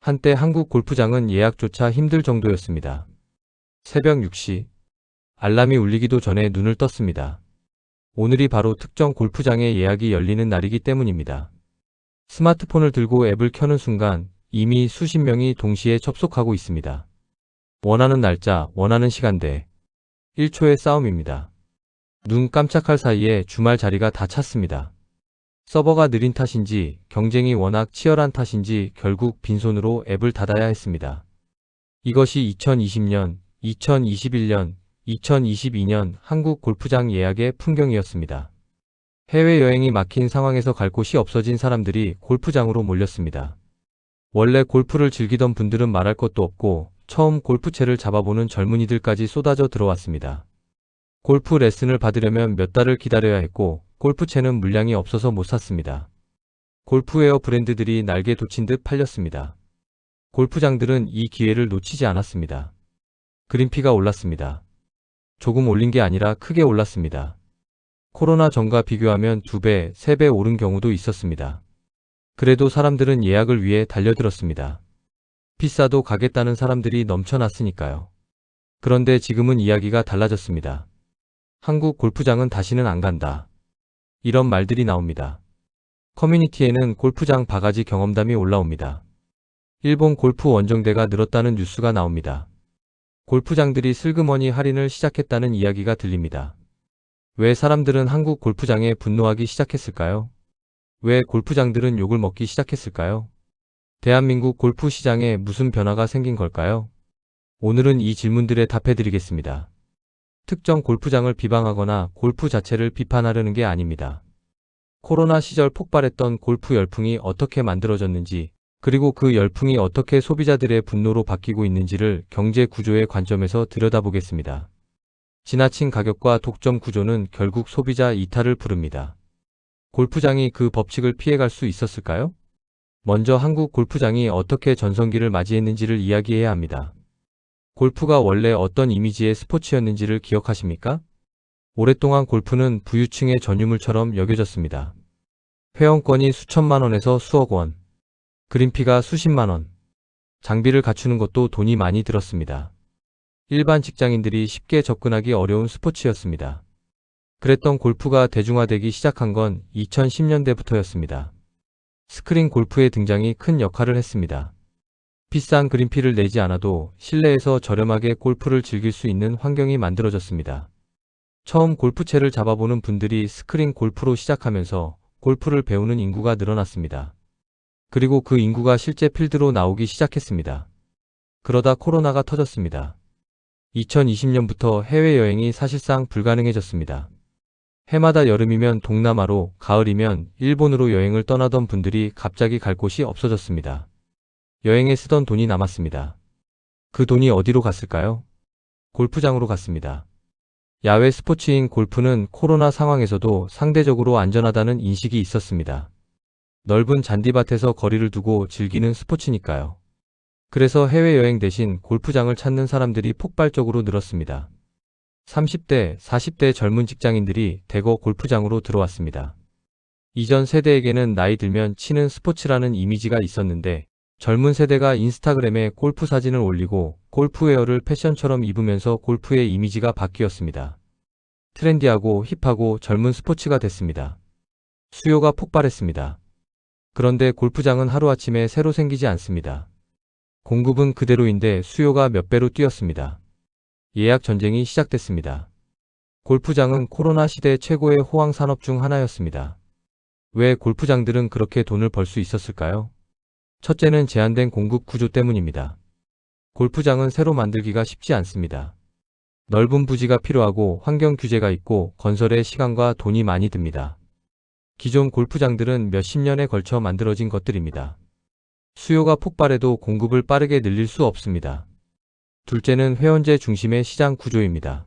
한때 한국 골프장은 예약조차 힘들 정도였습니다. 새벽 6시, 알람이 울리기도 전에 눈을 떴습니다. 오늘이 바로 특정 골프장의 예약이 열리는 날이기 때문입니다. 스마트폰을 들고 앱을 켜는 순간 이미 수십 명이 동시에 접속하고 있습니다. 원하는 날짜, 원하는 시간대, 1초의 싸움입니다. 눈 깜짝할 사이에 주말 자리가 다 찼습니다. 서버가 느린 탓인지 경쟁이 워낙 치열한 탓인지 결국 빈손으로 앱을 닫아야 했습니다. 이것이 2020년, 2021년, 2022년 한국 골프장 예약의 풍경이었습니다. 해외여행이 막힌 상황에서 갈 곳이 없어진 사람들이 골프장으로 몰렸습니다. 원래 골프를 즐기던 분들은 말할 것도 없고 처음 골프채를 잡아보는 젊은이들까지 쏟아져 들어왔습니다. 골프 레슨을 받으려면 몇 달을 기다려야 했고 골프채는 물량이 없어서 못 샀습니다. 골프웨어 브랜드들이 날개 돋친 듯 팔렸습니다. 골프장들은 이 기회를 놓치지 않았습니다. 그린피가 올랐습니다. 조금 올린 게 아니라 크게 올랐습니다. 코로나 전과 비교하면 2배, 3배 오른 경우도 있었습니다. 그래도 사람들은 예약을 위해 달려들었습니다. 비싸도 가겠다는 사람들이 넘쳐났으니까요. 그런데 지금은 이야기가 달라졌습니다. 한국 골프장은 다시는 안 간다. 이런 말들이 나옵니다. 커뮤니티에는 골프장 바가지 경험담이 올라옵니다. 일본 골프 원정대가 늘었다는 뉴스가 나옵니다. 골프장들이 슬그머니 할인을 시작했다는 이야기가 들립니다. 왜 사람들은 한국 골프장에 분노하기 시작했을까요? 왜 골프장들은 욕을 먹기 시작했을까요? 대한민국 골프 시장에 무슨 변화가 생긴 걸까요? 오늘은 이 질문들에 답해드리겠습니다. 특정 골프장을 비방하거나 골프 자체를 비판하려는 게 아닙니다. 코로나 시절 폭발했던 골프 열풍이 어떻게 만들어졌는지, 그리고 그 열풍이 어떻게 소비자들의 분노로 바뀌고 있는지를 경제 구조의 관점에서 들여다보겠습니다. 지나친 가격과 독점 구조는 결국 소비자 이탈을 부릅니다. 골프장이 그 법칙을 피해갈 수 있었을까요? 먼저 한국 골프장이 어떻게 전성기를 맞이했는지를 이야기해야 합니다. 골프가 원래 어떤 이미지의 스포츠였는지를 기억하십니까? 오랫동안 골프는 부유층의 전유물처럼 여겨졌습니다. 회원권이 수천만 원에서 수억 원, 그린피가 수십만 원, 장비를 갖추는 것도 돈이 많이 들었습니다. 일반 직장인들이 쉽게 접근하기 어려운 스포츠였습니다. 그랬던 골프가 대중화되기 시작한 건 2010년대부터였습니다. 스크린 골프의 등장이 큰 역할을 했습니다. 비싼 그린피를 내지 않아도 실내에서 저렴하게 골프를 즐길 수 있는 환경이 만들어졌습니다. 처음 골프채를 잡아보는 분들이 스크린 골프로 시작하면서 골프를 배우는 인구가 늘어났습니다. 그리고 그 인구가 실제 필드로 나오기 시작했습니다. 그러다 코로나가 터졌습니다. 2020년부터 해외여행이 사실상 불가능해졌습니다. 해마다 여름이면 동남아로, 가을이면 일본으로 여행을 떠나던 분들이 갑자기 갈 곳이 없어졌습니다. 여행에 쓰던 돈이 남았습니다. 그 돈이 어디로 갔을까요? 골프장으로 갔습니다. 야외 스포츠인 골프는 코로나 상황에서도 상대적으로 안전하다는 인식이 있었습니다. 넓은 잔디밭에서 거리를 두고 즐기는 스포츠니까요. 그래서 해외여행 대신 골프장을 찾는 사람들이 폭발적으로 늘었습니다. 30대, 40대 젊은 직장인들이 대거 골프장으로 들어왔습니다. 이전 세대에게는 나이 들면 치는 스포츠라는 이미지가 있었는데 젊은 세대가 인스타그램에 골프 사진을 올리고 골프웨어를 패션처럼 입으면서 골프의 이미지가 바뀌었습니다. 트렌디하고 힙하고 젊은 스포츠가 됐습니다. 수요가 폭발했습니다. 그런데 골프장은 하루아침에 새로 생기지 않습니다. 공급은 그대로인데 수요가 몇 배로 뛰었습니다. 예약 전쟁이 시작됐습니다. 골프장은 코로나 시대 최고의 호황 산업 중 하나였습니다. 왜 골프장들은 그렇게 돈을 벌 수 있었을까요? 첫째는 제한된 공급 구조 때문입니다. 골프장은 새로 만들기가 쉽지 않습니다. 넓은 부지가 필요하고 환경 규제가 있고 건설에 시간과 돈이 많이 듭니다. 기존 골프장들은 몇십 년에 걸쳐 만들어진 것들입니다. 수요가 폭발해도 공급을 빠르게 늘릴 수 없습니다. 둘째는 회원제 중심의 시장 구조입니다.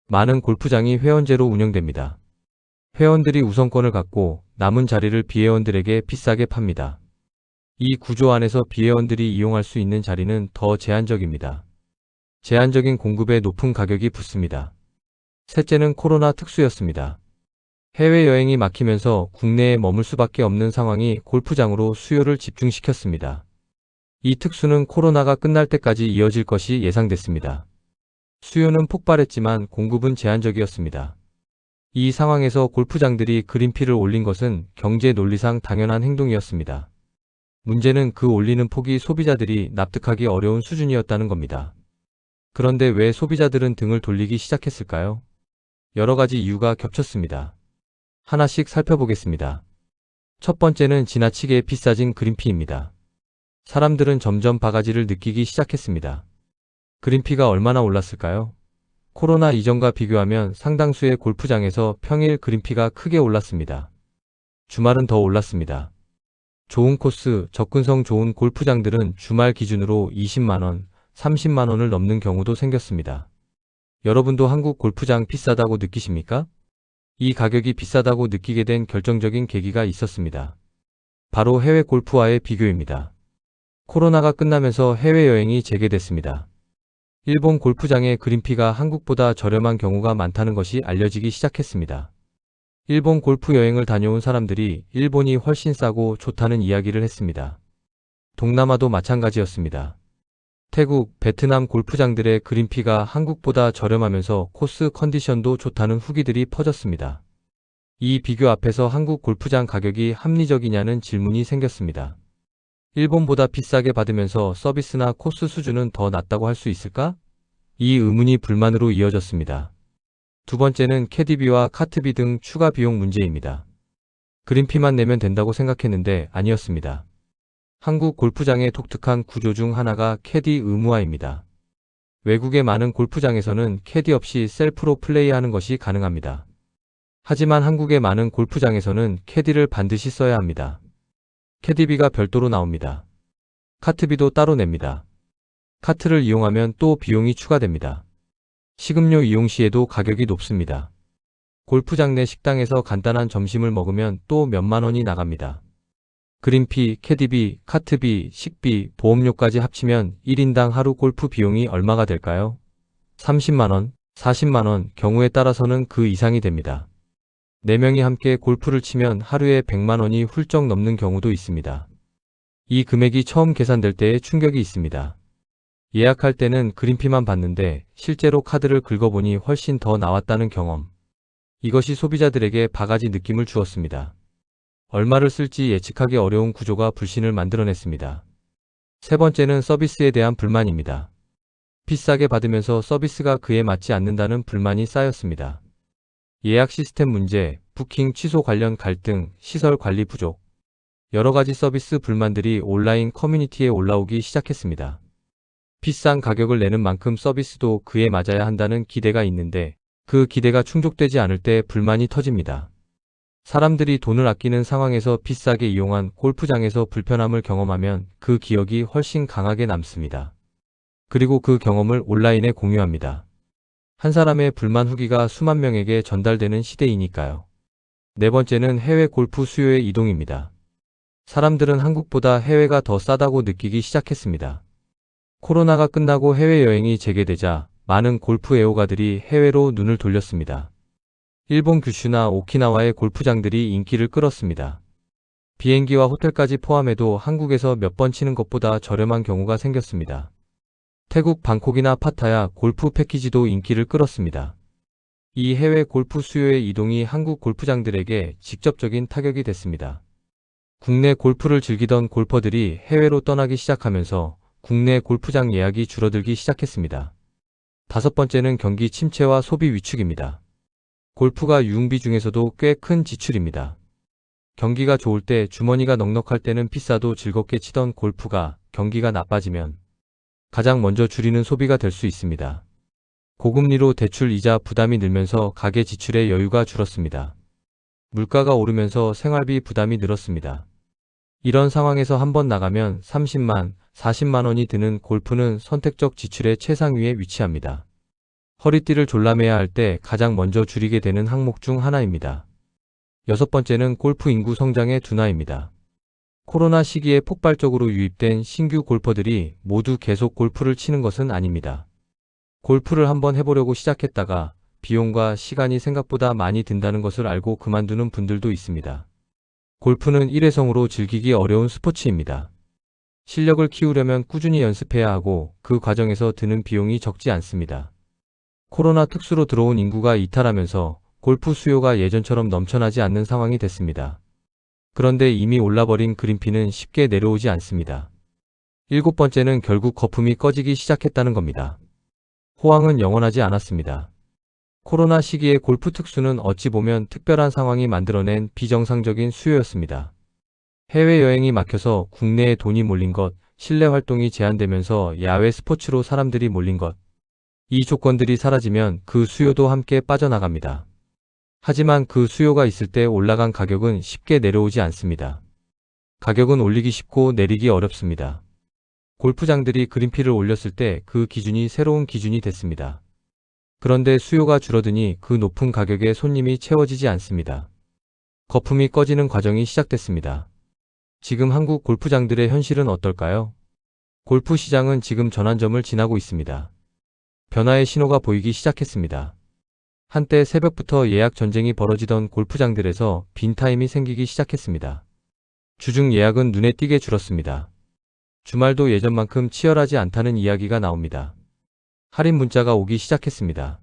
많은 골프장이 회원제로 운영됩니다. 회원들이 우선권을 갖고 남은 자리를 비회원들에게 비싸게 팝니다. 이 구조 안에서 비회원들이 이용할 수 있는 자리는 더 제한적입니다. 제한적인 공급에 높은 가격이 붙습니다. 셋째는 코로나 특수였습니다. 해외여행이 막히면서 국내에 머물 수밖에 없는 상황이 골프장으로 수요를 집중시켰습니다. 이 특수는 코로나가 끝날 때까지 이어질 것이 예상됐습니다. 수요는 폭발했지만 공급은 제한적이었습니다. 이 상황에서 골프장들이 그린피를 올린 것은 경제 논리상 당연한 행동이었습니다. 문제는 그 올리는 폭이 소비자들이 납득하기 어려운 수준이었다는 겁니다. 그런데 왜 소비자들은 등을 돌리기 시작했을까요? 여러 가지 이유가 겹쳤습니다. 하나씩 살펴보겠습니다. 첫 번째는 지나치게 비싸진 그린피입니다. 사람들은 점점 바가지를 느끼기 시작했습니다. 그린피가 얼마나 올랐을까요? 코로나 이전과 비교하면 상당수의 골프장에서 평일 그린피가 크게 올랐습니다. 주말은 더 올랐습니다. 좋은 코스, 접근성 좋은 골프장들은 주말 기준으로 20만원, 30만원을 넘는 경우도 생겼습니다. 여러분도 한국 골프장 비싸다고 느끼십니까? 이 가격이 비싸다고 느끼게 된 결정적인 계기가 있었습니다. 바로 해외 골프와의 비교입니다. 코로나가 끝나면서 해외여행이 재개됐습니다. 일본 골프장의 그린피가 한국보다 저렴한 경우가 많다는 것이 알려지기 시작했습니다. 일본 골프 여행을 다녀온 사람들이 일본이 훨씬 싸고 좋다는 이야기를 했습니다. 동남아도 마찬가지였습니다. 태국, 베트남 골프장들의 그린피가 한국보다 저렴하면서 코스 컨디션도 좋다는 후기들이 퍼졌습니다. 이 비교 앞에서 한국 골프장 가격이 합리적이냐는 질문이 생겼습니다. 일본보다 비싸게 받으면서 서비스나 코스 수준은 더 낮다고 할 수 있을까? 이 의문이 불만으로 이어졌습니다. 두 번째는 캐디비와 카트비 등 추가 비용 문제입니다. 그린피만 내면 된다고 생각했는데 아니었습니다. 한국 골프장의 독특한 구조 중 하나가 캐디 의무화입니다. 외국의 많은 골프장에서는 캐디 없이 셀프로 플레이하는 것이 가능합니다. 하지만 한국의 많은 골프장에서는 캐디를 반드시 써야 합니다. 캐디비가 별도로 나옵니다. 카트비도 따로 냅니다. 카트를 이용하면 또 비용이 추가됩니다. 식음료 이용 시에도 가격이 높습니다. 골프장 내 식당에서 간단한 점심을 먹으면 또 몇만 원이 나갑니다. 그린피, 캐디비, 카트비, 식비, 보험료까지 합치면 1인당 하루 골프 비용이 얼마가 될까요? 30만원, 40만원, 경우에 따라서는 그 이상이 됩니다. 4명이 함께 골프를 치면 하루에 100만원이 훌쩍 넘는 경우도 있습니다. 이 금액이 처음 계산될 때의 충격이 있습니다. 예약할 때는 그린피만 봤는데 실제로 카드를 긁어보니 훨씬 더 나왔다는 경험. 이것이 소비자들에게 바가지 느낌을 주었습니다. 얼마를 쓸지 예측하기 어려운 구조가 불신을 만들어냈습니다. 세 번째는 서비스에 대한 불만입니다. 비싸게 받으면서 서비스가 그에 맞지 않는다는 불만이 쌓였습니다. 예약 시스템 문제, 부킹 취소 관련 갈등, 시설 관리 부족. 여러 가지 서비스 불만들이 온라인 커뮤니티에 올라오기 시작했습니다. 비싼 가격을 내는 만큼 서비스도 그에 맞아야 한다는 기대가 있는데 그 기대가 충족되지 않을 때 불만이 터집니다. 사람들이 돈을 아끼는 상황에서 비싸게 이용한 골프장에서 불편함을 경험하면 그 기억이 훨씬 강하게 남습니다. 그리고 그 경험을 온라인에 공유합니다. 한 사람의 불만 후기가 수만 명에게 전달되는 시대이니까요. 네 번째는 해외 골프 수요의 이동입니다. 사람들은 한국보다 해외가 더 싸다고 느끼기 시작했습니다. 코로나가 끝나고 해외여행이 재개되자 많은 골프 애호가들이 해외로 눈을 돌렸습니다. 일본 규슈나 오키나와의 골프장들이 인기를 끌었습니다. 비행기와 호텔까지 포함해도 한국에서 몇 번 치는 것보다 저렴한 경우가 생겼습니다. 태국 방콕이나 파타야 골프 패키지도 인기를 끌었습니다. 이 해외 골프 수요의 이동이 한국 골프장들에게 직접적인 타격이 됐습니다. 국내 골프를 즐기던 골퍼들이 해외로 떠나기 시작하면서 국내 골프장 예약이 줄어들기 시작했습니다. 다섯 번째는 경기 침체와 소비 위축입니다. 골프가 유흥비 중에서도 꽤 큰 지출입니다. 경기가 좋을 때 주머니가 넉넉할 때는 비싸도 즐겁게 치던 골프가 경기가 나빠지면 가장 먼저 줄이는 소비가 될 수 있습니다. 고금리로 대출 이자 부담이 늘면서 가계 지출의 여유가 줄었습니다. 물가가 오르면서 생활비 부담이 늘었습니다. 이런 상황에서 한번 나가면 30만, 40만 원이 드는 골프는 선택적 지출의 최상위에 위치합니다. 허리띠를 졸라매야 할 때 가장 먼저 줄이게 되는 항목 중 하나입니다. 여섯 번째는 골프 인구 성장의 둔화입니다. 코로나 시기에 폭발적으로 유입된 신규 골퍼들이 모두 계속 골프를 치는 것은 아닙니다. 골프를 한번 해보려고 시작했다가 비용과 시간이 생각보다 많이 든다는 것을 알고 그만두는 분들도 있습니다. 골프는 일회성으로 즐기기 어려운 스포츠입니다. 실력을 키우려면 꾸준히 연습해야 하고 그 과정에서 드는 비용이 적지 않습니다. 코로나 특수로 들어온 인구가 이탈하면서 골프 수요가 예전처럼 넘쳐나지 않는 상황이 됐습니다. 그런데 이미 올라버린 그린피는 쉽게 내려오지 않습니다. 일곱 번째는 결국 거품이 꺼지기 시작했다는 겁니다. 호황은 영원하지 않았습니다. 코로나 시기에 골프 특수는 어찌 보면 특별한 상황이 만들어낸 비정상적인 수요였습니다. 해외여행이 막혀서 국내에 돈이 몰린 것, 실내 활동이 제한되면서 야외 스포츠로 사람들이 몰린 것. 이 조건들이 사라지면 그 수요도 함께 빠져나갑니다. 하지만 그 수요가 있을 때 올라간 가격은 쉽게 내려오지 않습니다. 가격은 올리기 쉽고 내리기 어렵습니다. 골프장들이 그린피를 올렸을 때 그 기준이 새로운 기준이 됐습니다. 그런데 수요가 줄어드니 그 높은 가격에 손님이 채워지지 않습니다. 거품이 꺼지는 과정이 시작됐습니다. 지금 한국 골프장들의 현실은 어떨까요? 골프 시장은 지금 전환점을 지나고 있습니다. 변화의 신호가 보이기 시작했습니다. 한때 새벽부터 예약 전쟁이 벌어지던 골프장들에서 빈 타임이 생기기 시작했습니다. 주중 예약은 눈에 띄게 줄었습니다. 주말도 예전만큼 치열하지 않다는 이야기가 나옵니다. 할인 문자가 오기 시작했습니다.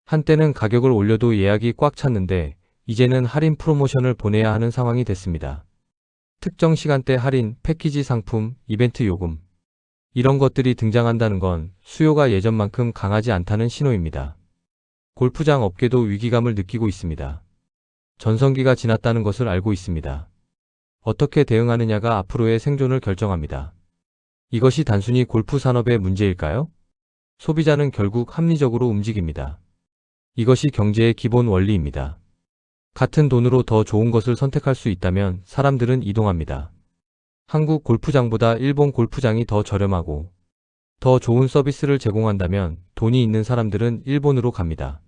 한때는 가격을 올려도 예약이 꽉 찼는데 이제는 할인 프로모션을 보내야 하는 상황이 됐습니다. 특정 시간대 할인, 패키지 상품, 이벤트 요금. 이런 것들이 등장한다는 건 수요가 예전만큼 강하지 않다는 신호입니다. 골프장 업계도 위기감을 느끼고 있습니다. 전성기가 지났다는 것을 알고 있습니다. 어떻게 대응하느냐가 앞으로의 생존을 결정합니다. 이것이 단순히 골프 산업의 문제일까요? 소비자는 결국 합리적으로 움직입니다. 이것이 경제의 기본 원리입니다. 같은 돈으로 더 좋은 것을 선택할 수 있다면 사람들은 이동합니다. 한국 골프장보다 일본 골프장이 더 저렴하고 더 좋은 서비스를 제공한다면 돈이 있는 사람들은 일본으로 갑니다.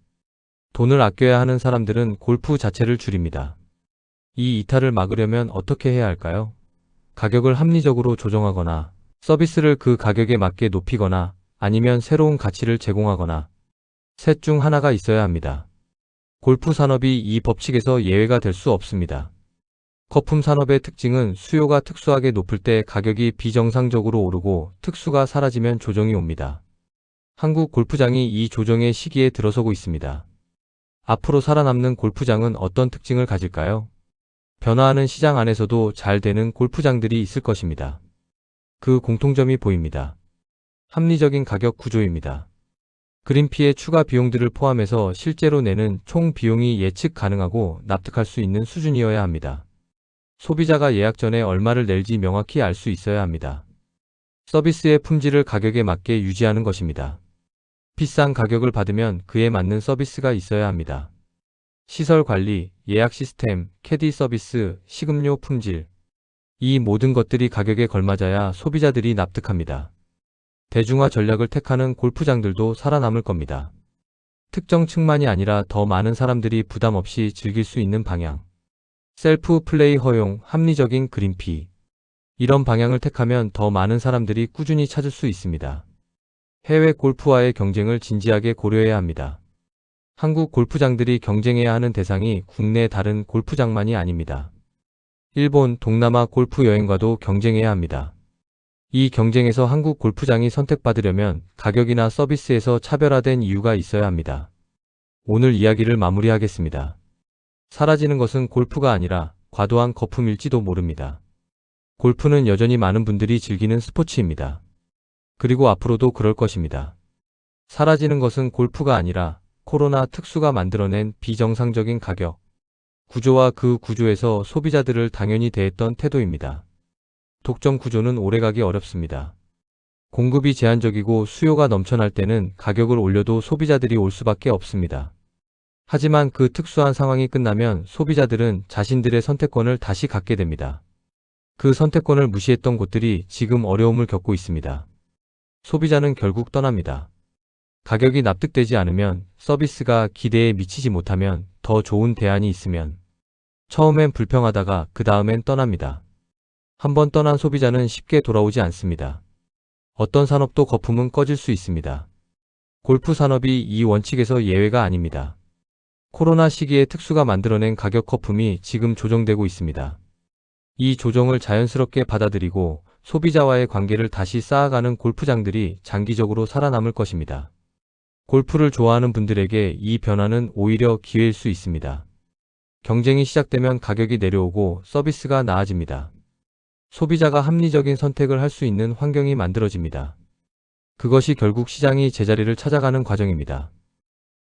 돈을 아껴야 하는 사람들은 골프 자체를 줄입니다. 이 이탈을 막으려면 어떻게 해야 할까요? 가격을 합리적으로 조정하거나 서비스를 그 가격에 맞게 높이거나 아니면 새로운 가치를 제공하거나 셋 중 하나가 있어야 합니다. 골프 산업이 이 법칙에서 예외가 될 수 없습니다. 거품 산업의 특징은 수요가 특수하게 높을 때 가격이 비정상적으로 오르고 특수가 사라지면 조정이 옵니다. 한국 골프장이 이 조정의 시기에 들어서고 있습니다. 앞으로 살아남는 골프장은 어떤 특징을 가질까요? 변화하는 시장 안에서도 잘 되는 골프장들이 있을 것입니다. 그 공통점이 보입니다. 합리적인 가격 구조입니다. 그린피의 추가 비용들을 포함해서 실제로 내는 총 비용이 예측 가능하고 납득할 수 있는 수준이어야 합니다. 소비자가 예약 전에 얼마를 낼지 명확히 알 수 있어야 합니다. 서비스의 품질을 가격에 맞게 유지하는 것입니다. 비싼 가격을 받으면 그에 맞는 서비스가 있어야 합니다. 시설 관리, 예약 시스템, 캐디 서비스, 식음료 품질. 이 모든 것들이 가격에 걸맞아야 소비자들이 납득합니다. 대중화 전략을 택하는 골프장들도 살아남을 겁니다. 특정 층만이 아니라 더 많은 사람들이 부담 없이 즐길 수 있는 방향. 셀프 플레이 허용, 합리적인 그린피. 이런 방향을 택하면 더 많은 사람들이 꾸준히 찾을 수 있습니다. 해외 골프와의 경쟁을 진지하게 고려해야 합니다. 한국 골프장들이 경쟁해야 하는 대상이 국내 다른 골프장만이 아닙니다. 일본, 동남아 골프 여행과도 경쟁해야 합니다. 이 경쟁에서 한국 골프장이 선택받으려면 가격이나 서비스에서 차별화된 이유가 있어야 합니다. 오늘 이야기를 마무리하겠습니다. 사라지는 것은 골프가 아니라 과도한 거품일지도 모릅니다. 골프는 여전히 많은 분들이 즐기는 스포츠입니다. 그리고 앞으로도 그럴 것입니다. 사라지는 것은 골프가 아니라 코로나 특수가 만들어낸 비정상적인 가격, 구조와 그 구조에서 소비자들을 당연히 대했던 태도입니다. 독점 구조는 오래가기 어렵습니다. 공급이 제한적이고 수요가 넘쳐날 때는 가격을 올려도 소비자들이 올 수밖에 없습니다. 하지만 그 특수한 상황이 끝나면 소비자들은 자신들의 선택권을 다시 갖게 됩니다. 그 선택권을 무시했던 곳들이 지금 어려움을 겪고 있습니다. 소비자는 결국 떠납니다. 가격이 납득되지 않으면, 서비스가 기대에 미치지 못하면, 더 좋은 대안이 있으면 처음엔 불평하다가 그 다음엔 떠납니다. 한번 떠난 소비자는 쉽게 돌아오지 않습니다. 어떤 산업도 거품은 꺼질 수 있습니다. 골프 산업이 이 원칙에서 예외가 아닙니다. 코로나 시기에 특수가 만들어낸 가격 거품이 지금 조정되고 있습니다. 이 조정을 자연스럽게 받아들이고 소비자와의 관계를 다시 쌓아가는 골프장들이 장기적으로 살아남을 것입니다. 골프를 좋아하는 분들에게 이 변화는 오히려 기회일 수 있습니다. 경쟁이 시작되면 가격이 내려오고 서비스가 나아집니다. 소비자가 합리적인 선택을 할 수 있는 환경이 만들어집니다. 그것이 결국 시장이 제자리를 찾아가는 과정입니다.